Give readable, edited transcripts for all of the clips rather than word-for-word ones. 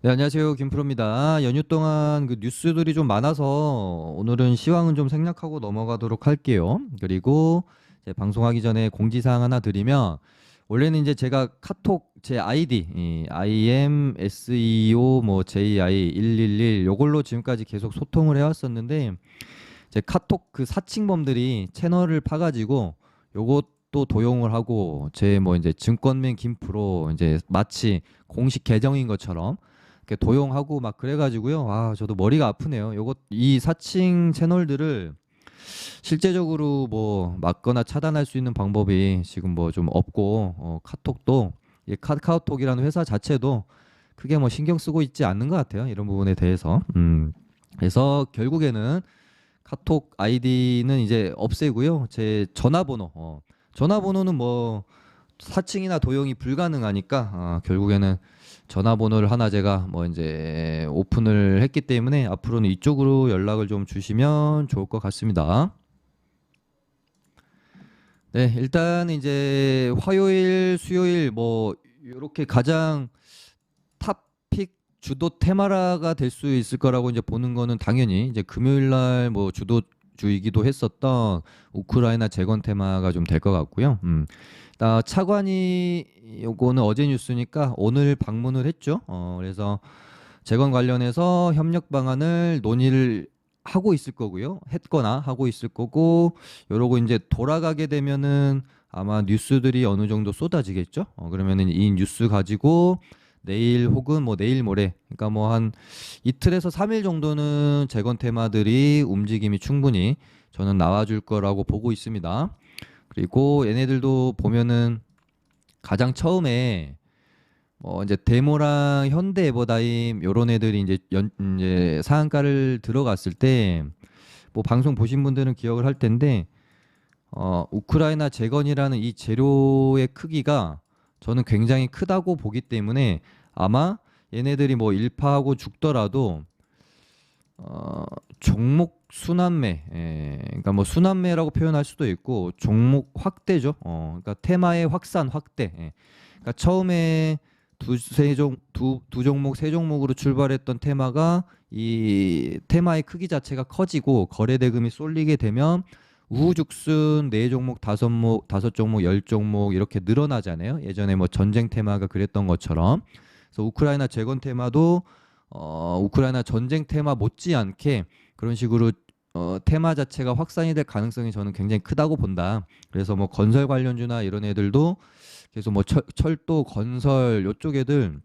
네, 안녕하세요. 김프로입니다. 연휴 동안 그 뉴스들이 좀 많아서 오늘은 시황은 좀 생략하고 넘어가도록 할게요. 그리고 이제 방송하기 전에 공지사항 하나 드리면 원래는 이제 제가 카톡 제 아이디 IMSEO 뭐 JI111 요걸로 지금까지 계속 소통을 해왔었는데 제 카톡 그 사칭범들이 채널을 파가지고 요것도 도용을 하고 제 뭐 이제 증권맨 김프로 이제 마치 공식 계정인 것처럼 이렇게 도용하고 막 그래가지고요. 아, 저도 머리가 아프네요. 요것 이 사칭 채널들을 실제적으로 뭐 막거나 차단할 수 있는 방법이 지금 뭐 좀 없고 카톡도 이 카카오톡이라는 회사 자체도 크게 뭐 신경 쓰고 있지 않는 것 같아요. 이런 부분에 대해서. 그래서 결국에는 카톡 아이디는 이제 없애고요. 제 전화번호, 전화번호는 뭐 사칭이나 도용이 불가능하니까 결국에는 전화번호를 하나 제가 뭐 이제 오픈을 했기 때문에 앞으로는 이쪽으로 연락을 좀 주시면 좋을 것 같습니다. 네, 일단 이제 화요일, 수요일 뭐 이렇게 가장 탑픽 주도 테마라가 될 수 있을 거라고 이제 보는 거는 당연히 이제 금요일 날 뭐 주도주이기도 했었던 우크라이나 재건 테마가 좀 될 것 같고요. 차관이 요거는 어제 뉴스니까 오늘 방문을 했죠. 그래서 재건 관련해서 협력 방안을 논의를 하고 있을 거고요. 했거나 하고 있을 거고, 요러고 이제 돌아가게 되면은 아마 뉴스들이 어느 정도 쏟아지겠죠. 그러면은 이 뉴스 가지고 내일 혹은 뭐 내일 모레, 그러니까 뭐 한 이틀에서 3일 정도는 재건 테마들이 움직임이 충분히 저는 나와줄 거라고 보고 있습니다. 그리고 얘네들도 보면은 가장 처음에 뭐 이제 데모랑 현대 에버다임 요런 애들이 이제 상한가를 들어갔을 때 뭐 방송 보신 분들은 기억을 할 텐데 우크라이나 재건이라는 이 재료의 크기가 저는 굉장히 크다고 보기 때문에 아마 얘네들이 뭐 일파하고 죽더라도 종목 순환매, 그러니까 뭐 순환매라고 표현할 수도 있고 종목 확대죠. 그러니까 테마의 확산 확대. 그러니까 처음에 두 종목 세 종목으로 출발했던 테마가 이 테마의 크기 자체가 커지고 거래 대금이 쏠리게 되면 우후죽순 네 종목 다섯 종목 열 종목 이렇게 늘어나잖아요. 예전에 뭐 전쟁 테마가 그랬던 것처럼. 그래서 우크라이나 재건 테마도 우크라이나 전쟁 테마 못지않게 그런 식으로 테마 자체가 확산이 될 가능성이 저는 굉장히 크다고 본다. 그래서 뭐 건설 관련주나 이런 애들도 계속 뭐 철도 건설 요쪽 애들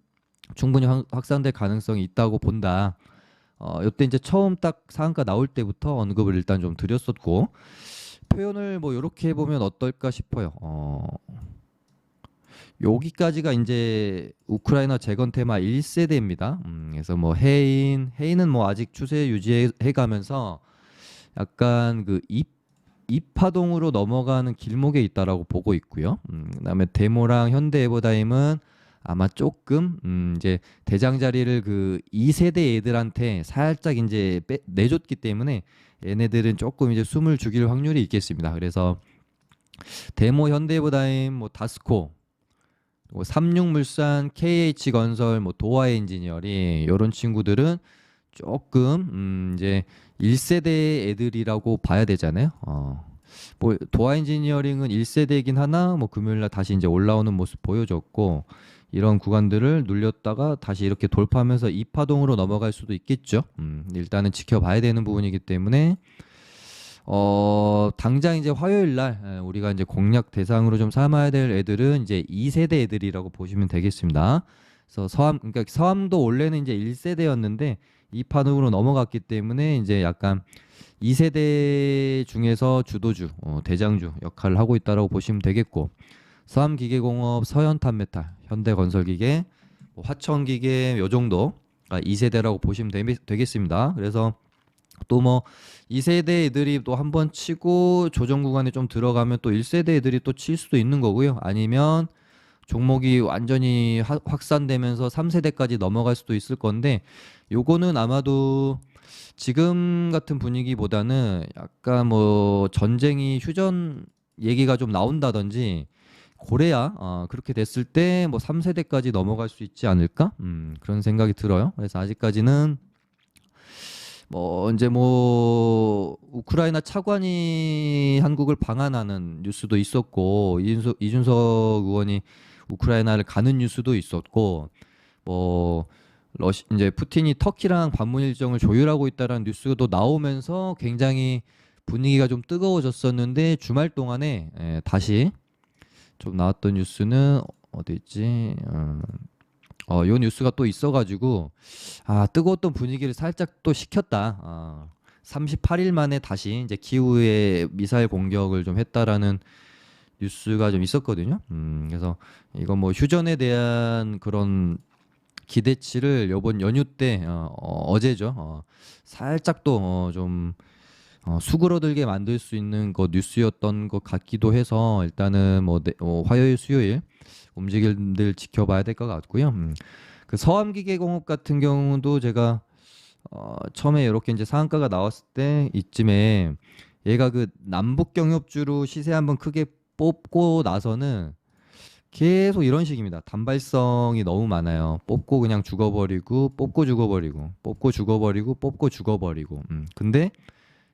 충분히 확산될 가능성이 있다고 본다. 요때 이제 처음 딱 상한가 나올 때부터 언급을 일단 좀 드렸었고 표현을 뭐 이렇게 해보면 어떨까 싶어요. 여기까지가 이제 우크라이나 재건 테마 1세대입니다. 그래서 뭐 해인은 뭐 아직 추세 유지해 가면서 약간 그 이파동으로 넘어가는 길목에 있다라고 보고 있고요. 그다음에 데모랑 현대 에버다임은 아마 조금 이제 대장 자리를 그 2세대 애들한테 살짝 이제 내줬기 때문에 얘네들은 조금 이제 숨을 죽일 확률이 있겠습니다. 그래서 데모 현대 에버다임 뭐 다스코 뭐 삼육물산, KH건설, 뭐 도화엔지니어링 이런 친구들은 조금 이제 1세대 애들이라고 봐야 되잖아요. 뭐 도화엔지니어링은 1세대이긴 하나 뭐 금요일 날 다시 이제 올라오는 모습 보여줬고 이런 구간들을 눌렸다가 다시 이렇게 돌파하면서 이파동으로 넘어갈 수도 있겠죠. 일단은 지켜봐야 되는 부분이기 때문에 당장 이제 화요일 날 우리가 이제 공략 대상으로 좀 삼아야 될 애들은 이제 2세대 애들이라고 보시면 되겠습니다. 그래서 그러니까 서암도 원래는 이제 1세대였는데 2판으로 넘어갔기 때문에 이제 약간 2세대 중에서 주도주, 대장주 역할을 하고 있다라고 보시면 되겠고 서암기계공업, 서현탄메탈, 현대건설기계, 뭐 화천기계 요 정도가 2세대라고 보시면 되겠습니다. 그래서 또 뭐 2세대 애들이 또 한 번 치고 조정 구간에 좀 들어가면 또 1세대 애들이 또 칠 수도 있는 거고요. 아니면 종목이 완전히 확산되면서 3세대까지 넘어갈 수도 있을 건데 요거는 아마도 지금 같은 분위기보다는 약간 뭐 전쟁이 휴전 얘기가 좀 나온다든지 고래야 그렇게 됐을 때 뭐 3세대까지 넘어갈 수 있지 않을까? 그런 생각이 들어요. 그래서 아직까지는 뭐 이제 뭐 우크라이나 차관이 한국을 방한하는 뉴스도 있었고 이준석 의원이 우크라이나를 가는 뉴스도 있었고 뭐 이제 푸틴이 터키랑 방문 일정을 조율하고 있다라는 뉴스도 나오면서 굉장히 분위기가 좀 뜨거워졌었는데 주말 동안에 다시 좀 나왔던 뉴스는 어디 있지? 요 뉴스가 또 있어가지고 뜨거웠던 분위기를 살짝 또 식혔다. 38일 만에 다시 이제 키우에 미사일 공격을 좀 했다라는 뉴스가 좀 있었거든요. 그래서 이거 뭐 휴전에 대한 그런 기대치를 요번 연휴 때 어제죠. 살짝 또좀 수그러들게 만들 수 있는 그 뉴스였던 것 같기도 해서 일단은 뭐 화요일, 수요일 움직임들 지켜봐야 될 것 같고요. 그 서암기계공업 같은 경우도 제가 처음에 이렇게 이제 상한가가 나왔을 때 이쯤에 얘가 그 남북 경협주로 시세 한번 크게 뽑고 나서는 계속 이런 식입니다. 단발성이 너무 많아요. 뽑고 그냥 죽어버리고, 뽑고 죽어버리고, 뽑고 죽어버리고, 뽑고 죽어버리고. 근데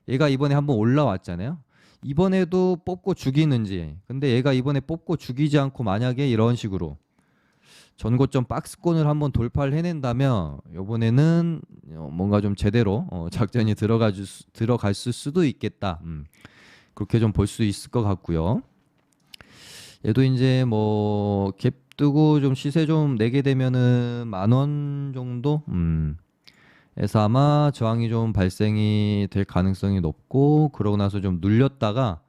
얘가 이번에 한번 올라왔잖아요. 이번에도 뽑고 죽이는지. 근데 얘가 이번에 뽑고 죽이지 않고 만약에 이런 식으로 전고점 박스권을 한번 돌파를 해낸다면 이번에는 뭔가 좀 제대로 작전이 들어갈 수도 있겠다. 그렇게 좀 볼 수 있을 것 같고요. 얘도 이제 뭐 갭 뜨고 좀 시세 좀 내게 되면은 10,000원 정도 에서 아마 저항이 좀 발생이 될 가능성이 높고 그러고 나서 좀 눌렸다가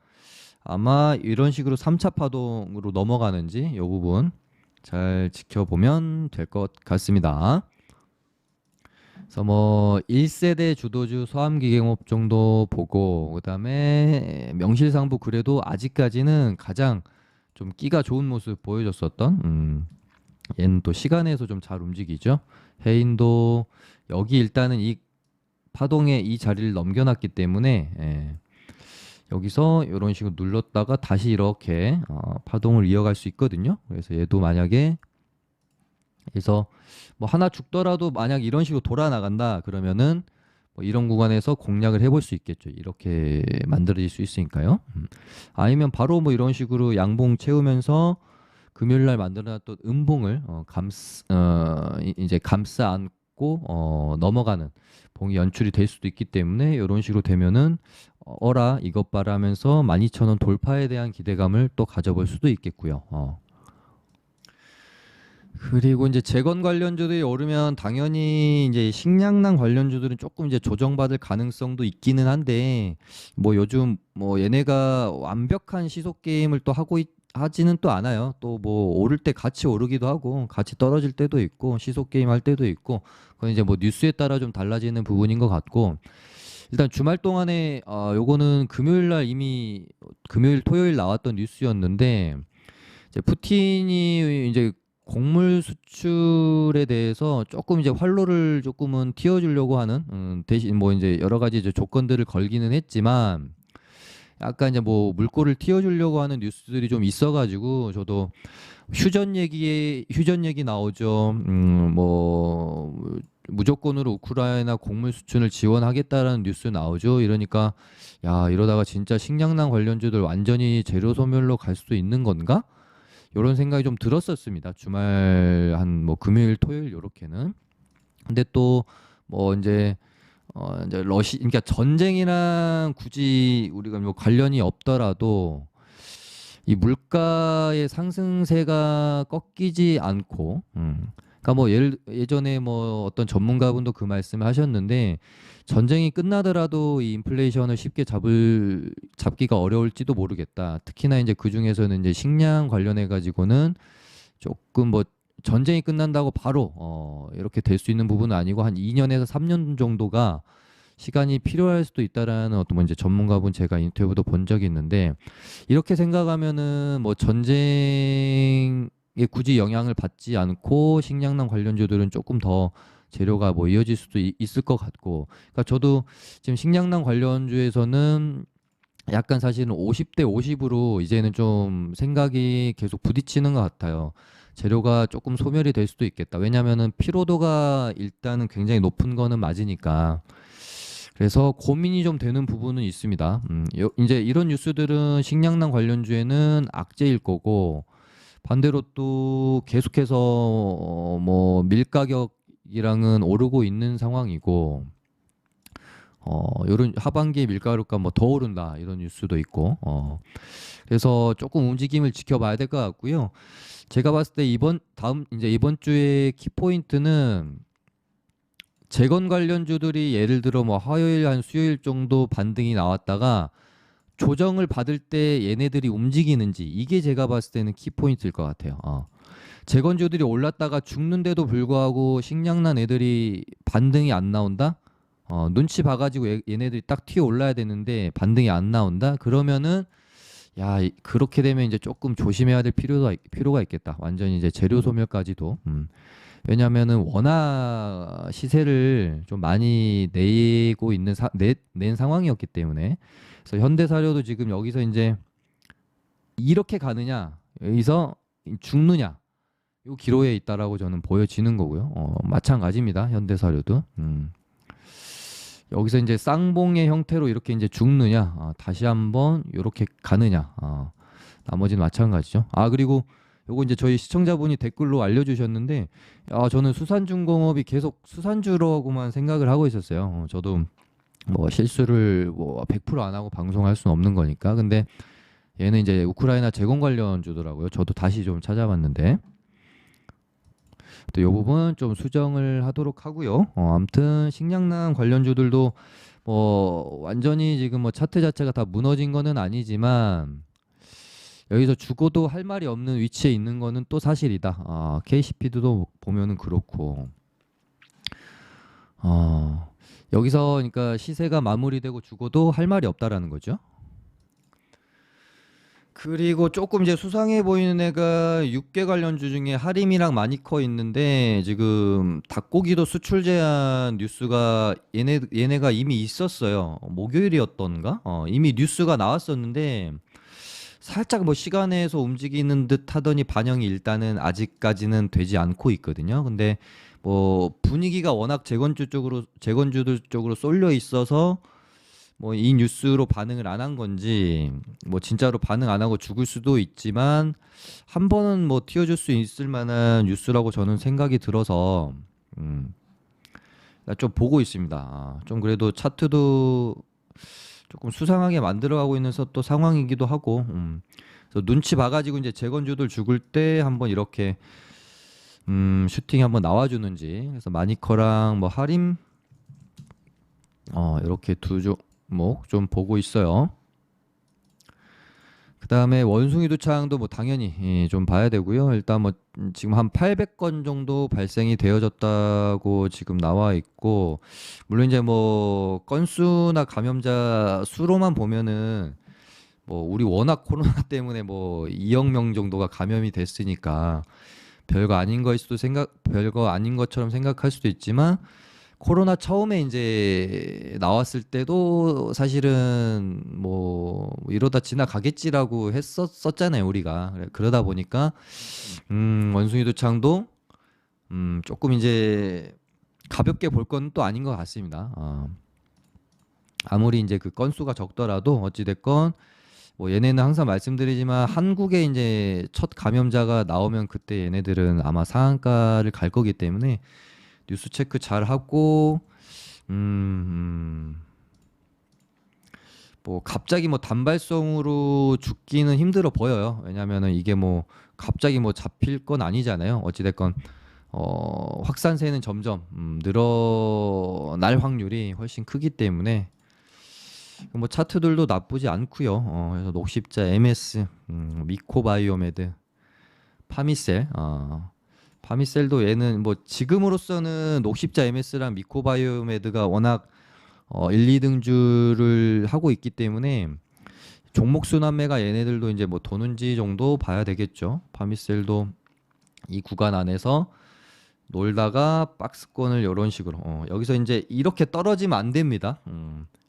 아마 이런 식으로 3차 파동으로 넘어가는지 이 부분 잘 지켜보면 될 것 같습니다. 그래서 뭐 1세대 주도주 서암기계공업 정도 보고 그다음에 명실상부 그래도 아직까지는 가장 좀 끼가 좋은 모습 보여줬었던 얘는 또 시간에서 좀 잘 움직이죠. 해인도 여기 일단은 이 파동에 이 자리를 넘겨놨기 때문에 여기서 이런 식으로 눌렀다가 다시 이렇게 파동을 이어갈 수 있거든요. 그래서 얘도 만약에 그래서 뭐 하나 죽더라도 만약 이런 식으로 돌아 나간다 그러면은 뭐 이런 구간에서 공략을 해볼 수 있겠죠. 이렇게 만들어질 수 있으니까요. 아니면 바로 뭐 이런 식으로 양봉 채우면서 금요일 날 만들어놨던 음봉을 이제 감싸 안고 넘어가는 봉이 연출이 될 수도 있기 때문에 이런 식으로 되면은 어라 이것 봐라 하면서 12,000원 돌파에 대한 기대감을 또 가져볼 수도 있겠고요. 그리고 이제 재건 관련주들이 오르면 당연히 이제 식량난 관련주들은 조금 이제 조정받을 가능성도 있기는 한데 뭐 요즘 뭐 얘네가 완벽한 시속 게임을 또 하지는 또 않아요. 또 뭐 오를 때 같이 오르기도 하고 같이 떨어질 때도 있고 시속 게임 할 때도 있고 그건 이제 뭐 뉴스에 따라 좀 달라지는 부분인 것 같고 일단 주말 동안에 요거는 금요일 날 이미 금요일 토요일 나왔던 뉴스였는데 이제 푸틴이 이제 곡물 수출에 대해서 조금 이제 활로를 조금은 틔워주려고 하는 대신 뭐 이제 여러 가지 이제 조건들을 걸기는 했지만 약간 이제 뭐 물꼬를 틔워주려고 하는 뉴스들이 좀 있어가지고 저도 휴전 얘기 나오죠. 뭐 무조건으로 우크라이나 곡물 수출을 지원하겠다라는 뉴스 나오죠. 이러니까 야 이러다가 진짜 식량난 관련주들 완전히 재료 소멸로 갈 수도 있는 건가? 이런 생각이 좀 들었었습니다. 주말 한 뭐 금요일, 토요일 요렇게는. 근데 또 뭐 이제 그러니까 전쟁이랑 굳이 우리가 뭐 관련이 없더라도 이 물가의 상승세가 꺾이지 않고, 그러니까 뭐 예전에 뭐 어떤 전문가분도 그 말씀을 하셨는데 전쟁이 끝나더라도 이 인플레이션을 쉽게 잡기가 어려울지도 모르겠다. 특히나 이제 그 중에서는 이제 식량 관련해 가지고는 조금 뭐 전쟁이 끝난다고 바로 이렇게 될 수 있는 부분은 아니고 한 2년에서 3년 정도가 시간이 필요할 수도 있다라는 어떤 뭐 이제 전문가분 제가 인터뷰도 본 적이 있는데 이렇게 생각하면은 뭐 전쟁에 굳이 영향을 받지 않고 식량난 관련주들은 조금 더 재료가 뭐 이어질 수도 있을 것 같고 그러니까 저도 지금 식량난 관련주에서는 약간 사실은 50대 50으로 이제는 좀 생각이 계속 부딪히는 것 같아요. 재료가 조금 소멸이 될 수도 있겠다. 왜냐면은 피로도가 일단은 굉장히 높은 거는 맞으니까. 그래서 고민이 좀 되는 부분은 있습니다. 이제 이런 뉴스들은 식량난 관련주에는 악재일 거고, 반대로 또 계속해서 뭐밀 가격이랑은 오르고 있는 상황이고, 요런 하반기에 밀가루가 뭐 더 오른다 이런 뉴스도 있고, 그래서 조금 움직임을 지켜봐야 될 것 같고요. 제가 봤을 때 이번 주의 키포인트는 재건 관련주들이 예를 들어 뭐 화요일 한 수요일 정도 반등이 나왔다가 조정을 받을 때 얘네들이 움직이는지, 이게 제가 봤을 때는 키포인트일 것 같아요. 재건주들이 올랐다가 죽는데도 불구하고 식량난 애들이 반등이 안 나온다? 눈치 봐가지고 얘네들이 딱 튀어 올라야 되는데 반등이 안 나온다? 그러면은 야, 그렇게 되면 이제 조금 조심해야 될 필요가 있겠다. 완전히 이제 재료 소멸까지도. 왜냐면은 워낙 시세를 좀 많이 낸 상황이었기 때문에. 그래서 현대사료도 지금 여기서 이제 이렇게 가느냐, 여기서 죽느냐, 요 기로에 있다라고 저는 보여지는 거고요. 마찬가지입니다. 현대사료도. 여기서 이제 쌍봉의 형태로 이렇게 이제 죽느냐, 다시 한번 이렇게 가느냐, 나머지는 마찬가지죠. 그리고 요거 이제 저희 시청자분이 댓글로 알려주셨는데, 저는 수산중공업이 계속 수산주라고만 생각을 하고 있었어요. 저도 뭐 실수를 뭐 100%안 하고 방송할 수는 없는 거니까. 근데 얘는 이제 우크라이나 재건 관련주더라고요. 저도 다시 좀 찾아봤는데. 또 이 부분 좀 수정을 하도록 하고요. 아무튼 식량난 관련주들도 뭐 완전히 지금 뭐 차트 자체가 다 무너진 거는 아니지만 여기서 죽어도 할 말이 없는 위치에 있는 거는 또 사실이다. KCP도 보면은 그렇고. 여기서 그러니까 시세가 마무리되고 죽어도 할 말이 없다라는 거죠. 그리고 조금 이제 수상해 보이는 애가 육계 관련주 중에 하림이랑 마니커 있는데, 지금 닭고기도 수출 제한 뉴스가 얘네가 이미 있었어요. 목요일이었던가? 이미 뉴스가 나왔었는데 살짝 뭐 시간에서 움직이는 듯 하더니 반영이 일단은 아직까지는 되지 않고 있거든요. 근데 뭐 분위기가 워낙 재건주들 쪽으로 쏠려 있어서 뭐 이 뉴스로 반응을 안 한 건지, 뭐 진짜로 반응 안 하고 죽을 수도 있지만 한 번은 뭐 튀어줄 수 있을 만한 뉴스라고 저는 생각이 들어서 좀 보고 있습니다. 좀 그래도 차트도 조금 수상하게 만들어가고 있는 또 상황이기도 하고, 그래서 눈치 봐가지고 이제 재건주들 죽을 때 한번 이렇게 슈팅이 한번 나와주는지. 그래서 마니커랑 뭐 하림 이렇게 두 종목 좀 보고 있어요. 그 다음에 원숭이 두창도 뭐 당연히 좀 봐야 되고요. 일단 뭐 지금 한 800건 정도 발생이 되어졌다고 지금 나와 있고, 물론 이제 뭐 건수나 감염자 수로만 보면은 뭐 우리 워낙 코로나 때문에 뭐 2억 명 정도가 감염이 됐으니까 별거 아닌 것처럼 생각할 수도 있지만, 코로나 처음에 이제 나왔을 때도 사실은 뭐 이러다 지나가겠지라고 했었잖아요, 우리가. 그러다 보니까 원숭이 도창도 조금 이제 가볍게 볼 건 또 아닌 것 같습니다. 아무리 이제 그 건수가 적더라도 어찌 됐건 뭐 얘네는 항상 말씀드리지만 한국에 이제 첫 감염자가 나오면 그때 얘네들은 아마 상한가를 갈 거기 때문에 뉴스 체크 잘 하고, 뭐 갑자기 뭐 단발성으로 죽기는 힘들어 보여요. 왜냐면은 이게 뭐 갑자기 뭐 잡힐 건 아니잖아요. 어찌됐건 확산세는 점점 늘어날 확률이 훨씬 크기 때문에 뭐 차트들도 나쁘지 않고요. 그래서 녹십자, MS, 미코바이오메드, 파미셀, 파미셀도 얘는 뭐 지금으로서는 녹십자 MS랑 미코바이오메드가 워낙 1, 2등주를 하고 있기 때문에 종목 순환매가 얘네들도 이제 뭐 도는지 정도 봐야 되겠죠. 파미셀도 이 구간 안에서 놀다가 박스권을 이런 식으로 여기서 이제 이렇게 떨어지면 안 됩니다.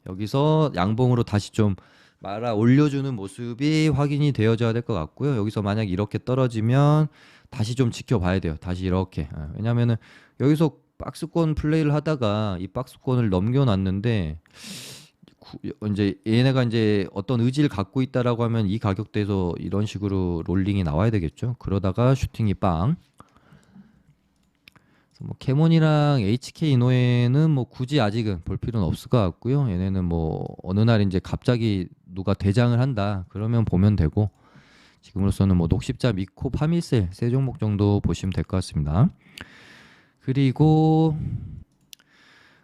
여기서 양봉으로 다시 좀 말아 올려주는 모습이 확인이 되어져야 될 것 같고요. 여기서 만약 이렇게 떨어지면 다시 좀 지켜봐야 돼요. 다시 이렇게. 왜냐면은 여기서 박스권 플레이를 하다가 이 박스권을 넘겨놨는데 이제 얘네가 이제 어떤 의지를 갖고 있다라고 하면 이 가격대에서 이런 식으로 롤링이 나와야 되겠죠. 그러다가 슈팅이 빵. 그래서 뭐 캐몬이랑 HK 이노에는 뭐 굳이 아직은 볼 필요는 없을 것 같고요. 얘네는 뭐 어느 날 이제 갑자기 누가 대장을 한다 그러면 보면 되고 지금으로서는 뭐 녹십자, 미코, 파미셀 세 종목 정도 보시면 될 것 같습니다. 그리고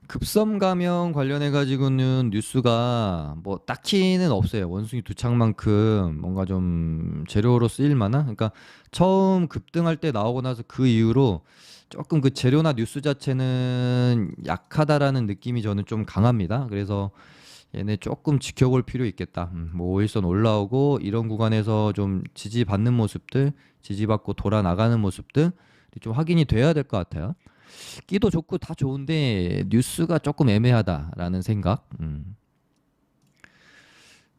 급성 감염 관련해 가지고는 뉴스가 뭐 딱히는 없어요. 원숭이 두 창만큼 뭔가 좀 재료로 쓰일 만한. 그러니까 처음 급등할 때 나오고 나서 그 이후로 조금 그 재료나 뉴스 자체는 약하다라는 느낌이 저는 좀 강합니다. 그래서 얘네 조금 지켜볼 필요 있겠다. 뭐 5일선 올라오고 이런 구간에서 좀 지지받는 모습들, 지지받고 돌아 나가는 모습들 좀 확인이 돼야 될 것 같아요. 끼도 좋고 다 좋은데 뉴스가 조금 애매하다라는 생각.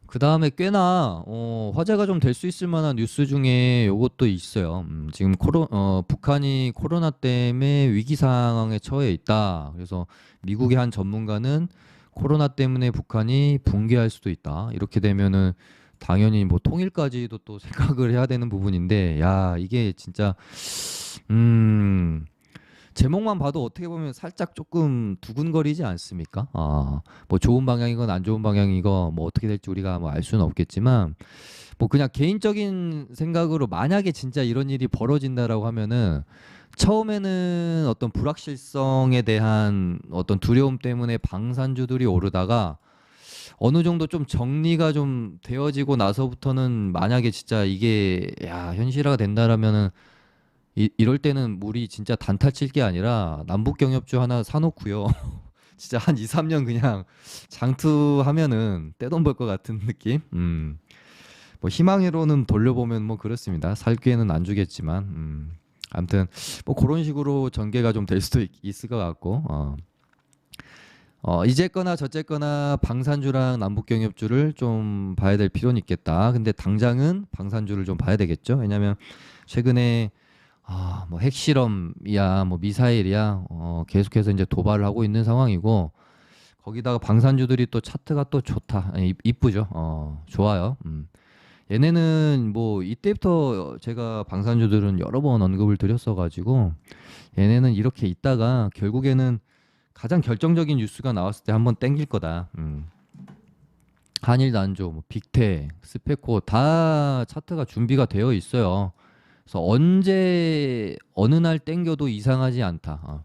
그 다음에 꽤나 화제가 좀 될 수 있을 만한 뉴스 중에 요것도 있어요. 지금 북한이 코로나 때문에 위기 상황에 처해 있다. 그래서 미국의 한 전문가는 코로나 때문에 북한이 붕괴할 수도 있다. 이렇게 되면은 당연히 뭐 통일까지도 또 생각을 해야 되는 부분인데, 야, 이게 진짜 제목만 봐도 어떻게 보면 살짝 조금 두근거리지 않습니까? 뭐 좋은 방향이건 안 좋은 방향이건 뭐 어떻게 될지 우리가 뭐 알 수는 없겠지만 뭐 그냥 개인적인 생각으로 만약에 진짜 이런 일이 벌어진다라고 하면은 처음에는 어떤 불확실성에 대한 어떤 두려움 때문에 방산주들이 오르다가 어느 정도 좀 정리가 좀 되어지고 나서부터는 만약에 진짜 이게 야 현실화가 된다라면은 이럴 때는 우리 진짜 단타 칠 게 아니라 남북 경협주 하나 사놓고요. 진짜 한 2, 3년 그냥 장투하면은 떼돈 벌 것 같은 느낌? 뭐 희망으로는 돌려보면 뭐 그렇습니다. 살 기회는 안 주겠지만, 아무튼 뭐 그런 식으로 전개가 좀 될 수도 있을 것 같고, 이제거나 저쨌거나 방산주랑 남북경협주를 좀 봐야 될 필요는 있겠다. 근데 당장은 방산주를 좀 봐야 되겠죠. 왜냐면 최근에 뭐 핵실험이야, 뭐 미사일이야, 계속해서 이제 도발을 하고 있는 상황이고, 거기다가 방산주들이 또 차트가 또 좋다, 이쁘죠. 좋아요. 얘네는 뭐 이때부터 제가 방산주들은 여러 번 언급을 드렸어가지고, 얘네는 이렇게 있다가 결국에는 가장 결정적인 뉴스가 나왔을 때 한번 땡길 거다. 한일난조, 뭐 빅테, 스페코 다 차트가 준비가 되어 있어요. 그래서 언제 어느 날 땡겨도 이상하지 않다.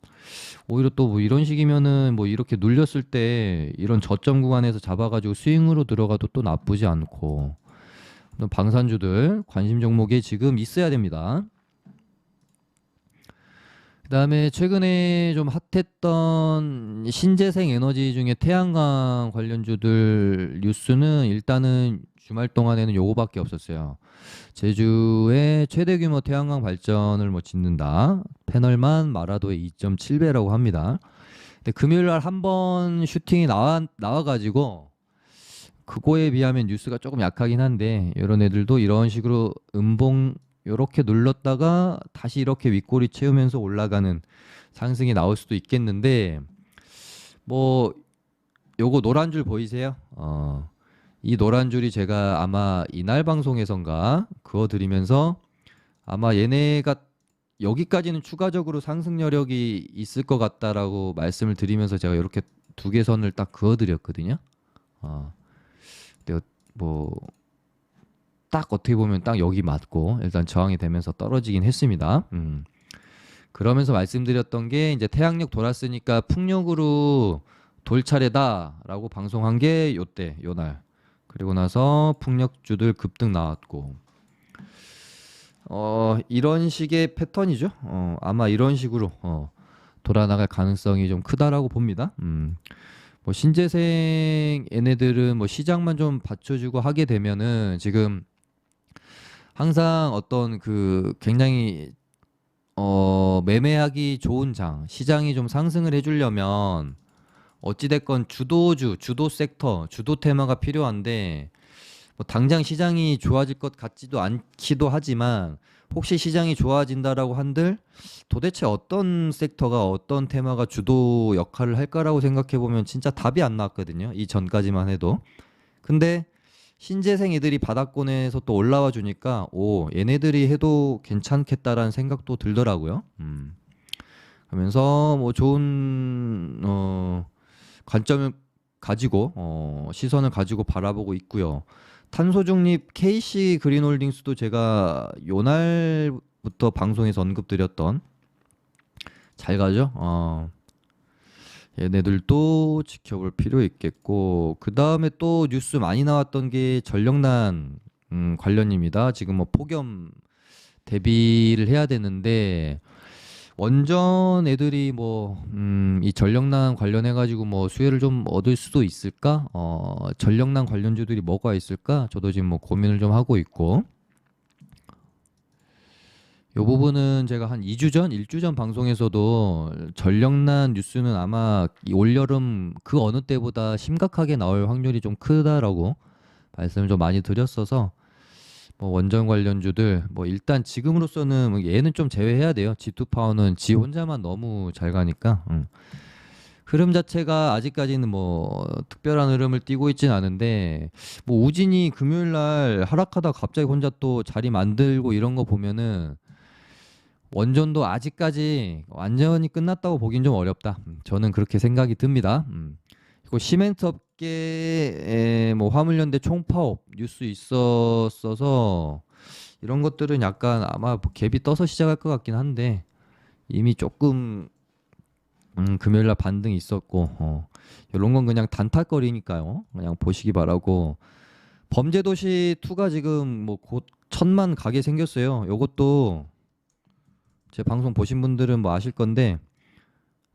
오히려 또 뭐 이런 식이면은 뭐 이렇게 눌렸을 때 이런 저점 구간에서 잡아가지고 스윙으로 들어가도 또 나쁘지 않고 방산주들 관심 종목에 지금 있어야 됩니다. 그다음에 최근에 좀 핫했던 신재생 에너지 중에 태양광 관련주들 뉴스는 일단은 주말 동안에는 요거밖에 없었어요. 제주에 최대 규모 태양광 발전을 뭐 짓는다. 패널만 마라도의 2.7배라고 합니다. 근데 금요일 날 한 번 슈팅이 나와가지고 그거에 비하면 뉴스가 조금 약하긴 한데 이런 애들도 이런 식으로 음봉 요렇게 눌렀다가 다시 이렇게 윗꼬리 채우면서 올라가는 상승이 나올 수도 있겠는데 뭐 요거 노란 줄 보이세요? 이 노란 줄이 제가 아마 이날 방송에선가 그거 드리면서 아마 얘네가 여기까지는 추가적으로 상승 여력이 있을 것 같다라고 말씀을 드리면서 제가 이렇게 두 개 선을 딱 그어 드렸거든요. 근데 뭐 딱 어떻게 보면 딱 여기 맞고 일단 저항이 되면서 떨어지긴 했습니다. 그러면서 말씀드렸던 게 이제 태양력 돌았으니까 풍력으로 돌 차례다라고 방송한 게 요때 요날. 그리고 나서 풍력주들 급등 나왔고 이런 식의 패턴이죠. 아마 이런 식으로 돌아나갈 가능성이 좀 크다라고 봅니다. 뭐 신재생 얘네들은 뭐 시장만 좀 받쳐주고 하게 되면은 지금 항상 어떤 그 굉장히 매매하기 좋은 시장이 좀 상승을 해주려면 어찌됐건 주도 섹터, 주도 테마가 필요한데 뭐 당장 시장이 좋아질 것 같지도 않기도 하지만 혹시 시장이 좋아진다라고 한들 도대체 어떤 섹터가 어떤 테마가 주도 역할을 할까라고 생각해 보면 진짜 답이 안 나왔거든요. 이 전까지만 해도. 근데 신재생 애들이 바닥권에서 또 올라와 주니까 오, 얘네들이 해도 괜찮겠다라는 생각도 들더라고요. 그러면서 뭐 좋은 관점을 가지고 시선을 가지고 바라보고 있고요. 탄소 중립 KC 그린홀딩스도 제가 요날부터 방송에서 언급드렸던 잘 가죠? 얘네들도 지켜볼 필요 있겠고 그 다음에 또 뉴스 많이 나왔던 게 전력난 관련입니다. 지금 뭐 폭염 대비를 해야 되는데 원전 애들이 뭐 이 전력난 관련해 가지고 뭐 수혜를 좀 얻을 수도 있을까? 전력난 관련주들이 뭐가 있을까? 저도 지금 뭐 고민을 좀 하고 있고 요 부분은 제가 한 2주 전, 1주 전 방송에서도 전력난 뉴스는 아마 이 올여름 그 어느 때보다 심각하게 나올 확률이 좀 크다라고 말씀을 좀 많이 드렸어서 뭐 원전 관련주들 뭐 일단 지금으로서는 뭐 얘는 좀 제외해야 돼요. G2 파워는 지 혼자만 너무 잘 가니까 흐름 자체가 아직까지는 뭐 특별한 흐름을 띠고 있진 않은데 뭐 우진이 금요일 날 하락하다 갑자기 혼자 또 자리 만들고 이런 거 보면은 원전도 아직까지 완전히 끝났다고 보긴 좀 어렵다. 저는 그렇게 생각이 듭니다. 그리고 시멘트 업계에 뭐 화물연대 총파업 뉴스 있었어서 이런 것들은 약간 아마 뭐 갭이 떠서 시작할 것 같긴 한데 이미 조금 금요일 날 반등이 있었고 이런 건 그냥 단타거리니까요. 그냥 보시기 바라고 범죄도시 2가 지금 뭐 곧 1000만 가게 생겼어요. 요것도 제 방송 보신 분들은 뭐 아실 건데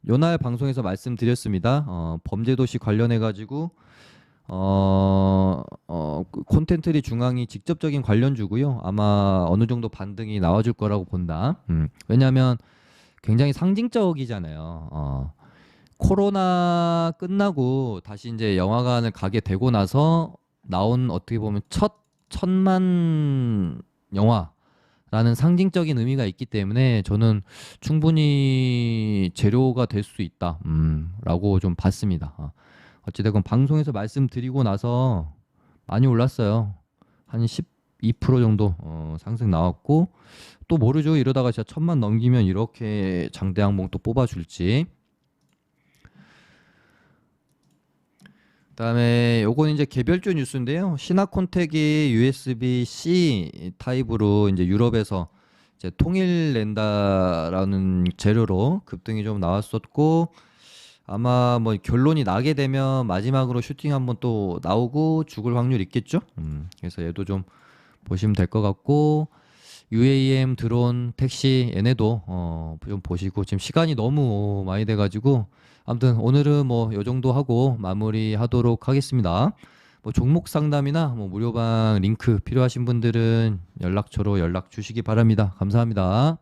요날 방송에서 말씀드렸습니다. 범죄도시 관련해 가지고 콘텐츠리 중앙이 직접적인 관련주고요. 아마 어느 정도 반등이 나와줄 거라고 본다. 왜냐하면 굉장히 상징적이잖아요. 코로나 끝나고 다시 이제 영화관을 가게 되고 나서 나온 어떻게 보면 첫 1000만 영화라는 상징적인 의미가 있기 때문에 저는 충분히 재료가 될 수 있다. 라고 좀 봤습니다. 어찌됐건 방송에서 말씀드리고 나서 많이 올랐어요. 한 12% 정도 상승 나왔고 또 모르죠. 이러다가 진짜 1000만 넘기면 이렇게 장대 항목 또 뽑아줄지. 그다음에 요건 이제 개별주 뉴스인데요. 신화콘텍이 USB-C 타입으로 이제 유럽에서 이제 통일낸다라는 재료로 급등이 좀 나왔었고 아마 뭐 결론이 나게 되면 마지막으로 슈팅 한번 또 나오고 죽을 확률 있겠죠. 그래서 얘도 좀 보시면 될 것 같고 UAM 드론 택시 얘네도 좀 보시고 지금 시간이 너무 많이 돼가지고 아무튼 오늘은 뭐 요 정도 하고 마무리하도록 하겠습니다. 뭐 종목 상담이나 뭐 무료방 링크 필요하신 분들은 연락처로 연락 주시기 바랍니다. 감사합니다.